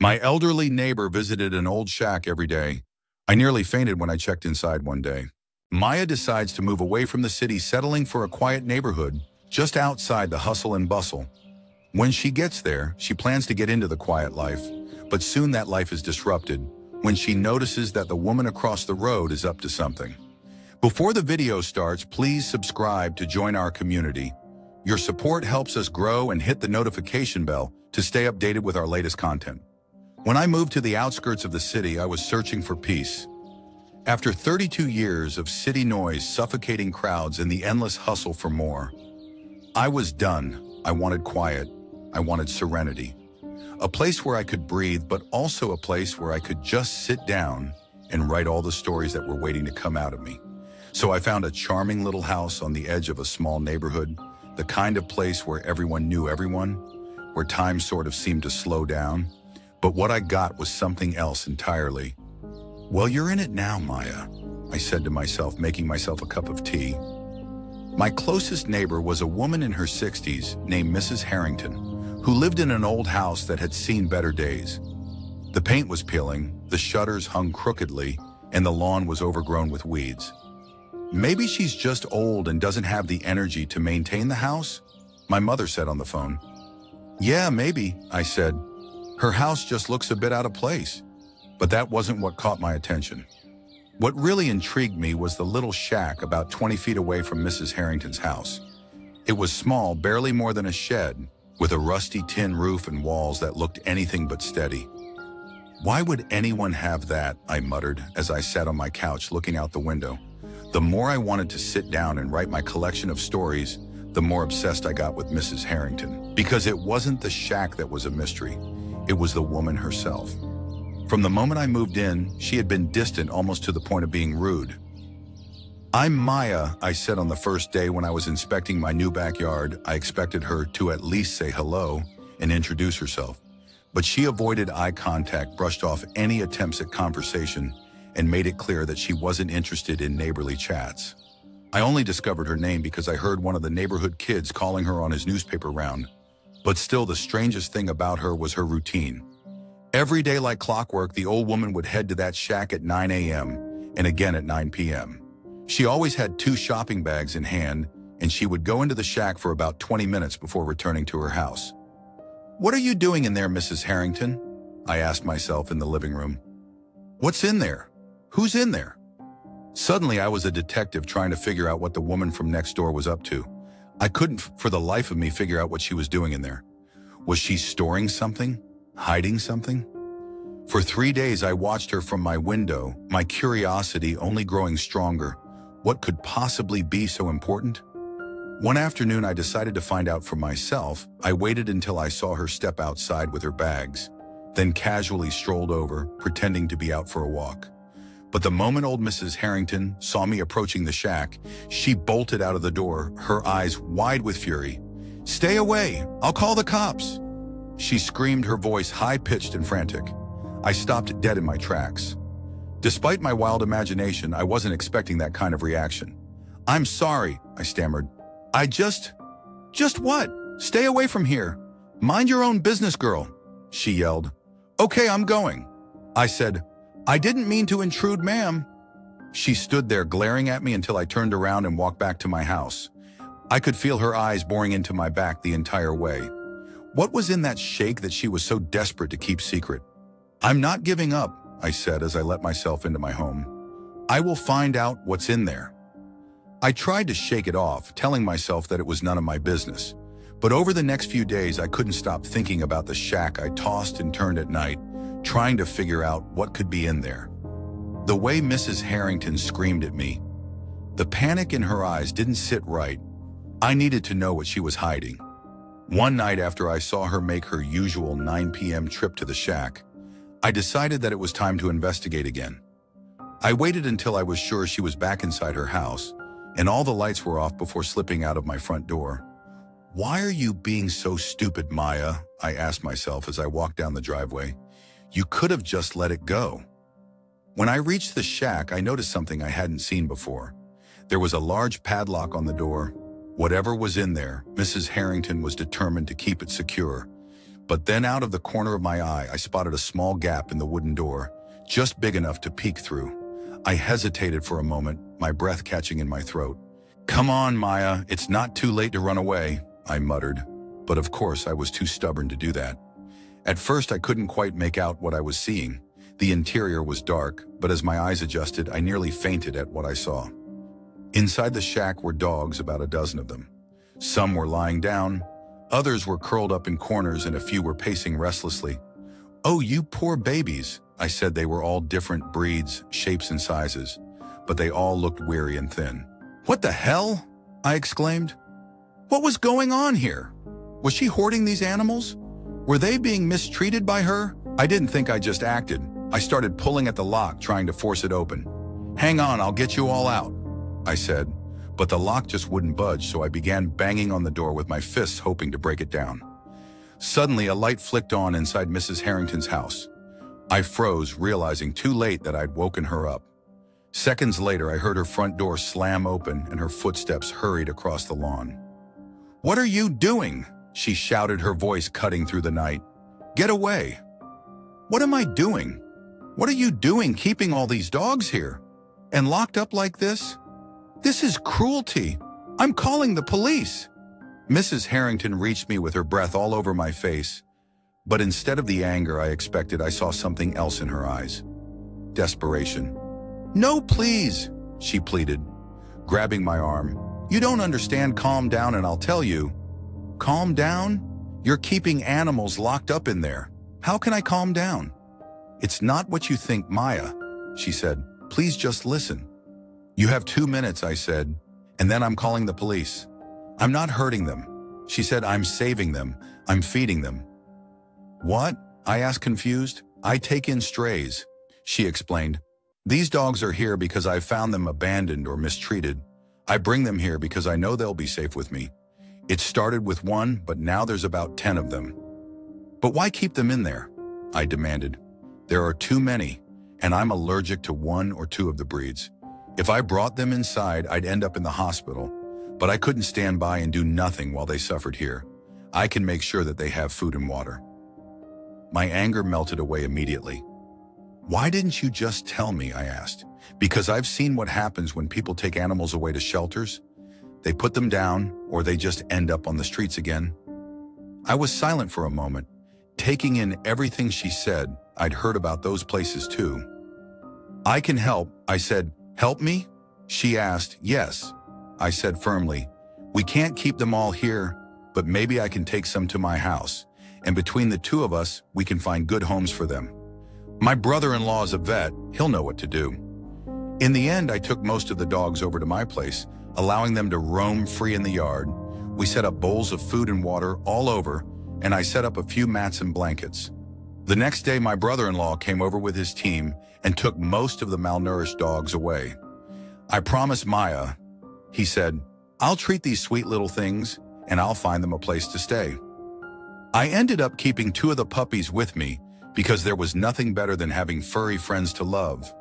My elderly neighbor visited an old shack every day. I nearly fainted when I checked inside one day. Maya decides to move away from the city, settling for a quiet neighborhood just outside the hustle and bustle. When she gets there, she plans to get into the quiet life, but soon that life is disrupted when she notices that the woman across the road is up to something. Before the video starts, please subscribe to join our community. Your support helps us grow, and hit the notification bell to stay updated with our latest content. When I moved to the outskirts of the city, I was searching for peace. After 32 years of city noise, suffocating crowds, and the endless hustle for more, I was done. I wanted quiet. I wanted serenity. A place where I could breathe, but also a place where I could just sit down and write all the stories that were waiting to come out of me. So I found a charming little house on the edge of a small neighborhood, the kind of place where everyone knew everyone, where time sort of seemed to slow down. But what I got was something else entirely. "Well, you're in it now, Maya," I said to myself, making myself a cup of tea. My closest neighbor was a woman in her 60s named Mrs. Harrington, who lived in an old house that had seen better days. The paint was peeling, the shutters hung crookedly, and the lawn was overgrown with weeds. "Maybe she's just old and doesn't have the energy to maintain the house," my mother said on the phone. "Yeah, maybe," I said. "Her house just looks a bit out of place." But that wasn't what caught my attention. What really intrigued me was the little shack about 20 feet away from Mrs. Harrington's house. It was small, barely more than a shed, with a rusty tin roof and walls that looked anything but steady. "Why would anyone have that?" I muttered as I sat on my couch looking out the window. The more I wanted to sit down and write my collection of stories, the more obsessed I got with Mrs. Harrington. Because it wasn't the shack that was a mystery. It was the woman herself. From the moment I moved in, she had been distant almost to the point of being rude. "I'm Maya," I said on the first day when I was inspecting my new backyard. I expected her to at least say hello and introduce herself. But she avoided eye contact, brushed off any attempts at conversation, and made it clear that she wasn't interested in neighborly chats. I only discovered her name because I heard one of the neighborhood kids calling her on his newspaper round. But still, the strangest thing about her was her routine. Every day like clockwork, the old woman would head to that shack at 9 a.m. and again at 9 p.m. She always had 2 shopping bags in hand, and she would go into the shack for about 20 minutes before returning to her house. "What are you doing in there, Mrs. Harrington?" I asked myself in the living room. "What's in there? Who's in there?" Suddenly, I was a detective trying to figure out what the woman from next door was up to. I couldn't, for the life of me, figure out what she was doing in there. Was she storing something? Hiding something? For 3 days, I watched her from my window, my curiosity only growing stronger. What could possibly be so important? One afternoon, I decided to find out for myself. I waited until I saw her step outside with her bags, then casually strolled over, pretending to be out for a walk. But the moment old Mrs. Harrington saw me approaching the shack, she bolted out of the door, her eyes wide with fury. "Stay away! I'll call the cops!" She screamed, her voice high-pitched and frantic. I stopped dead in my tracks. Despite my wild imagination, I wasn't expecting that kind of reaction. "I'm sorry," I stammered. Just what? Stay away from here. Mind your own business, girl," she yelled. "Okay, I'm going," I said. "I didn't mean to intrude, ma'am." She stood there glaring at me until I turned around and walked back to my house. I could feel her eyes boring into my back the entire way. What was in that shake that she was so desperate to keep secret? "I'm not giving up," I said as I let myself into my home. "I will find out what's in there." I tried to shake it off, telling myself that it was none of my business. But over the next few days, I couldn't stop thinking about the shack I tossed and turned at night, trying to figure out what could be in there. The way Mrs. Harrington screamed at me, the panic in her eyes didn't sit right. I needed to know what she was hiding. One night after I saw her make her usual 9 p.m. trip to the shack, I decided that it was time to investigate again. I waited until I was sure she was back inside her house, and all the lights were off before slipping out of my front door. "Why are you being so stupid, Maya?" I asked myself as I walked down the driveway. "You could have just let it go." When I reached the shack, I noticed something I hadn't seen before. There was a large padlock on the door. Whatever was in there, Mrs. Harrington was determined to keep it secure. But then out of the corner of my eye, I spotted a small gap in the wooden door, just big enough to peek through. I hesitated for a moment, my breath catching in my throat. "Come on, Maya, it's not too late to run away," I muttered. But of course, I was too stubborn to do that. At first, I couldn't quite make out what I was seeing. The interior was dark, but as my eyes adjusted, I nearly fainted at what I saw. Inside the shack were dogs, about a dozen of them. Some were lying down, others were curled up in corners, and a few were pacing restlessly. "Oh, you poor babies," I said. They were all different breeds, shapes, and sizes, but they all looked weary and thin. "What the hell?" I exclaimed. "What was going on here? Was she hoarding these animals? Were they being mistreated by her?" I didn't think I just acted. I started pulling at the lock, trying to force it open. "Hang on, I'll get you all out," I said, but the lock just wouldn't budge, so I began banging on the door with my fists, hoping to break it down. Suddenly, a light flicked on inside Mrs. Harrington's house. I froze, realizing too late that I'd woken her up. Seconds later, I heard her front door slam open and her footsteps hurried across the lawn. "What are you doing?" she shouted, her voice cutting through the night. "Get away." "What am I doing? What are you doing keeping all these dogs here? And locked up like this? This is cruelty. I'm calling the police." Mrs. Harrington reached me with her breath all over my face, but instead of the anger I expected, I saw something else in her eyes. Desperation. "No, please," she pleaded, grabbing my arm. "You don't understand. Calm down and I'll tell you." "Calm down? You're keeping animals locked up in there. How can I calm down?" "It's not what you think, Maya," she said. "Please just listen." "You have 2 minutes," I said, "and then I'm calling the police." "I'm not hurting them," she said. "I'm saving them. I'm feeding them." "What?" I asked, confused. "I take in strays," she explained. "These dogs are here because I found them abandoned or mistreated. I bring them here because I know they'll be safe with me. It started with one, but now there's about 10 of them." "But why keep them in there?" I demanded. "There are too many, and I'm allergic to 1 or 2 of the breeds. If I brought them inside, I'd end up in the hospital, but I couldn't stand by and do nothing while they suffered here. I can make sure that they have food and water." My anger melted away immediately. "Why didn't you just tell me?" I asked. "Because I've seen what happens when people take animals away to shelters. They put them down, or they just end up on the streets again." I was silent for a moment, taking in everything she said. I'd heard about those places too. "I can help," I said. "Help me?" she asked. "Yes," I said firmly. "We can't keep them all here, but maybe I can take some to my house, and between the 2 of us, we can find good homes for them. My brother-in-law is a vet. He'll know what to do." In the end, I took most of the dogs over to my place, allowing them to roam free in the yard. We set up bowls of food and water all over, and I set up a few mats and blankets. The next day, my brother-in-law came over with his team and took most of the malnourished dogs away. "I promise Maya," he said, "I'll treat these sweet little things, and I'll find them a place to stay." I ended up keeping 2 of the puppies with me because there was nothing better than having furry friends to love.